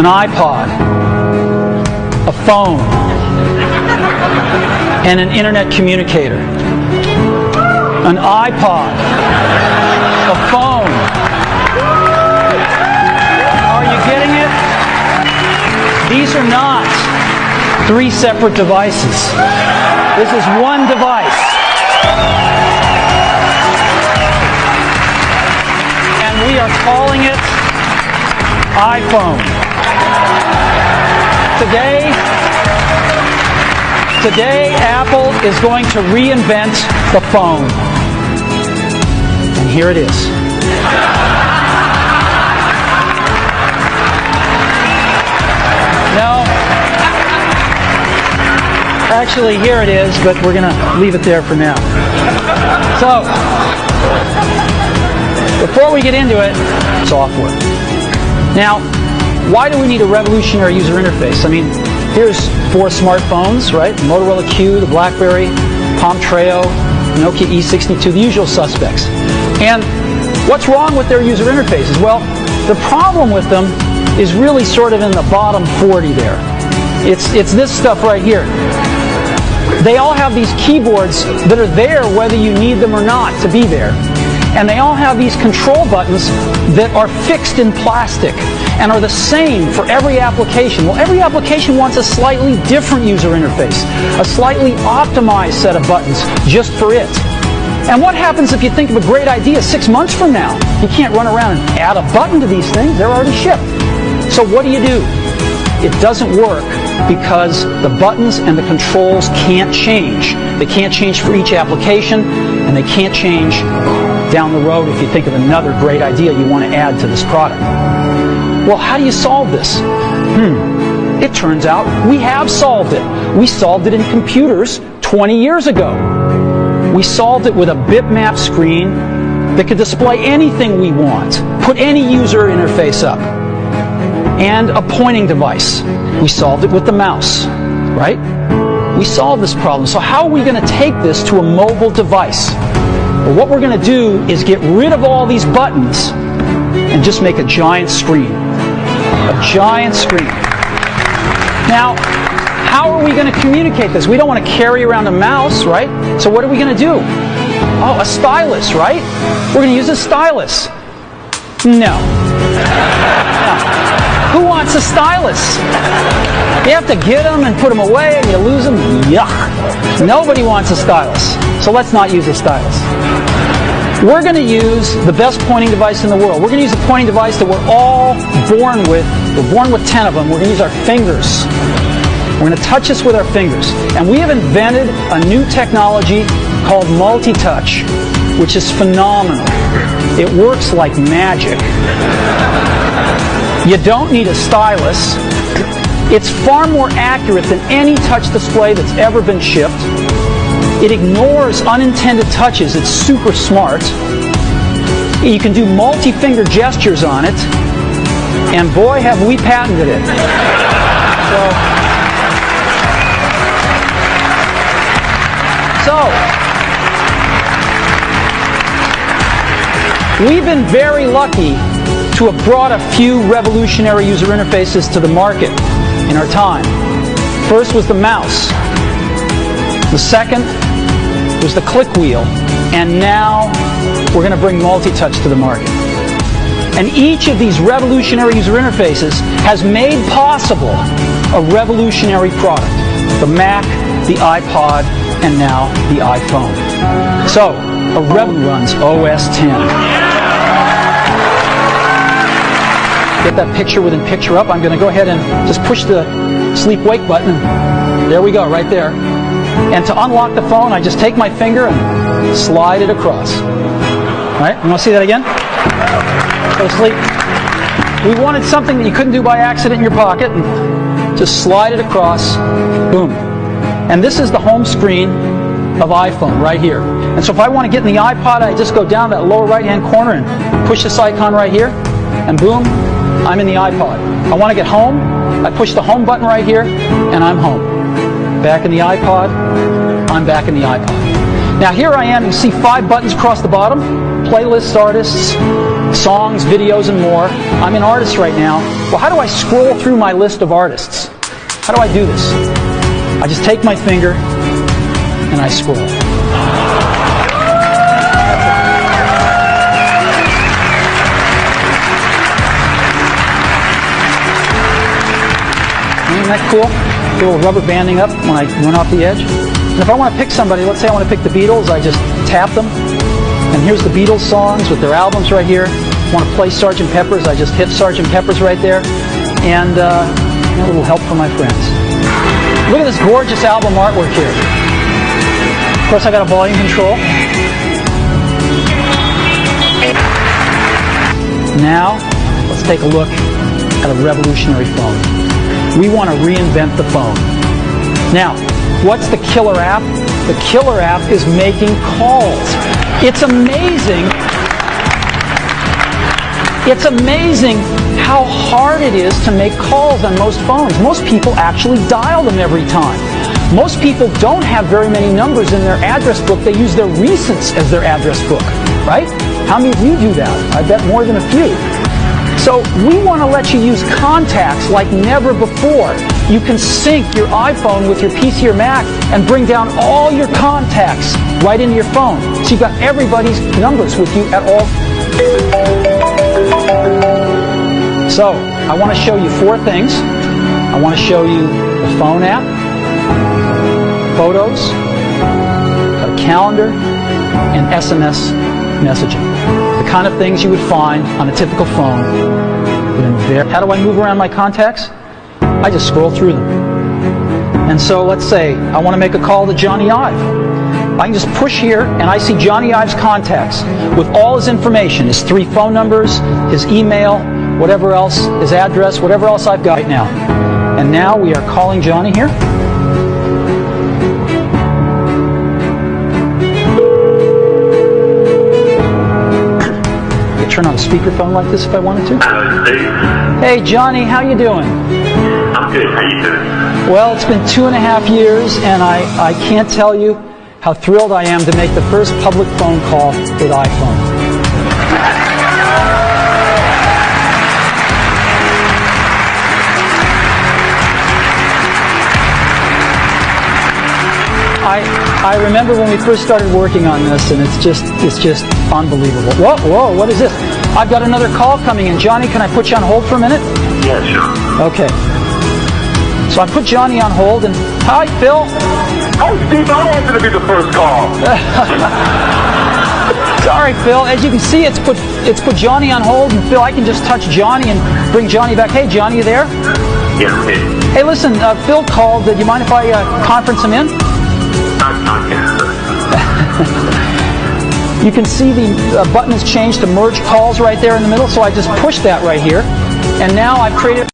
an iPod, a phone, and an internet communicator. An iPod, a phone. Are you getting it? These are not three separate devices. This is one device. And we are calling it iPhone. Today, Apple is going to reinvent the phone. And here it is. No. Actually, here it is, but we're going to leave it there for now. So, before we get into it, software. Now, why do we need a revolutionary user interface? I mean, here's 4 smartphones, right? The Motorola Q, the BlackBerry, Palm Treo, Nokia E62, the usual suspects. And what's wrong with their user interfaces? Well, the problem with them is really sort of in the bottom 40 there. It's this stuff right here. They all have these keyboards that are there whether you need them or not to be there. And they all have these control buttons that are fixed in plastic and are the same for every application. Well, every application wants a slightly different user interface, a slightly optimized set of buttons just for it. And what happens if you think of a great idea 6 months from now? You can't run around and add a button to these things. They're already shipped. So what do? It doesn't work because the buttons and the controls can't change. They can't change for each application, and they can't change down the road if you think of another great idea you want to add to this product. Well, how do you solve this? It turns out we have solved it. We solved it in computers 20 years ago. We solved it with a bitmap screen that could display anything we want, put any user interface up, and a pointing device. We solved it with the mouse, right? We solved this problem. So how are we going to take this to a mobile device? Well, what we're going to do is get rid of all these buttons and just make a giant screen. A giant screen. Now, how are we going to communicate this? We don't want to carry around a mouse, right? So what are we going to do? Oh, a stylus, right? We're going to use a stylus. No. Who wants a stylus? You have to get them and put them away and you lose them. Yuck. Nobody wants a stylus. So let's not use a stylus. We're going to use the best pointing device in the world. We're going to use a pointing device that we're all born with. We're born with 10 of them. We're going to use our fingers. We're going to touch this with our fingers. And we have invented a new technology called multi-touch, which is phenomenal. It works like magic. You don't need a stylus. It's far more accurate than any touch display that's ever been shipped. It ignores unintended touches. It's super smart. You can do multi-finger gestures on it. And boy, have we patented it. So, we've been very lucky to have brought a few revolutionary user interfaces to the market in our time. First was the mouse. The second was the click wheel. And now we're going to bring multi-touch to the market. And each of these revolutionary user interfaces has made possible a revolutionary product. The Mac, the iPod, and now the iPhone. So, a Revel runs OS X. Get that picture within picture up. I'm going to go ahead and just push the sleep-wake button. And there we go, right there. And to unlock the phone, I just take my finger and slide it across. All right, you want to see that again? Go to sleep. We wanted something that you couldn't do by accident in your pocket. And just slide it across. Boom. And this is the home screen of iPhone right here. And so if I want to get in the iPod, I just go down that lower right-hand corner and push this icon right here. And boom, I'm in the iPod. I want to get home, I push the home button right here, and I'm home. Back in the iPod, I'm back in the iPod. Now here I am, you see 5 buttons across the bottom. Playlists, artists, songs, videos, and more. I'm an artist right now. Well, how do I scroll through my list of artists? How do I do this? I just take my finger and I scroll. Isn't that cool? A little rubber banding up when I run off the edge. And if I want to pick somebody, let's say I want to pick the Beatles, I just tap them. And here's the Beatles songs with their albums right here. I want to play Sgt. Pepper's, I just hit Sgt. Pepper's right there. And a little help from my friends. Look at this gorgeous album artwork here. Of course, I got a volume control. Now, let's take a look at a revolutionary phone. We want to reinvent the phone. Now, what's the killer app? The killer app is making calls. It's amazing. It's amazing how hard it is to make calls on most phones. Most people actually dial them every time. Most people don't have very many numbers in their address book. They use their recents as their address book, right? How many of you do that? I bet more than a few. So we want to let you use contacts like never before. You can sync your iPhone with your PC or Mac and bring down all your contacts right into your phone. So you've got everybody's numbers with you at all. So I want to show you 4 things. I want to show you the phone app, photos, got a calendar, and SMS messaging. The kind of things you would find on a typical phone. How do I move around my contacts? I just scroll through them. And so let's say I want to make a call to Johnny Ive. I can just push here and I see Johnny Ive's contacts with all his information, his 3 phone numbers, his email, whatever else, his address, whatever else I've got right now. And now we are calling Johnny here. Turn on a speakerphone like this if I wanted to. Hello, Steve. Hey, Johnny, how you doing? I'm good. How you doing? Well, it's been 2.5 years, and I can't tell you how thrilled I am to make the first public phone call with iPhone. I remember when we first started working on this, and it's just unbelievable. Whoa, what is this? I've got another call coming in. Johnny, can I put you on hold for a minute? Yeah, sure. Okay. So I put Johnny on hold, and hi, Phil. Oh, Steve, I wanted to be the first call. Sorry, Phil. As you can see, it's put Johnny on hold, and Phil, I can just touch Johnny and bring Johnny back. Hey, Johnny, you there? Yeah, I'm here. Hey, listen, Phil called. Do you mind if I conference him in? You can see the button has changed to merge calls right there in the middle, so I just pushed that right here. And now I've created...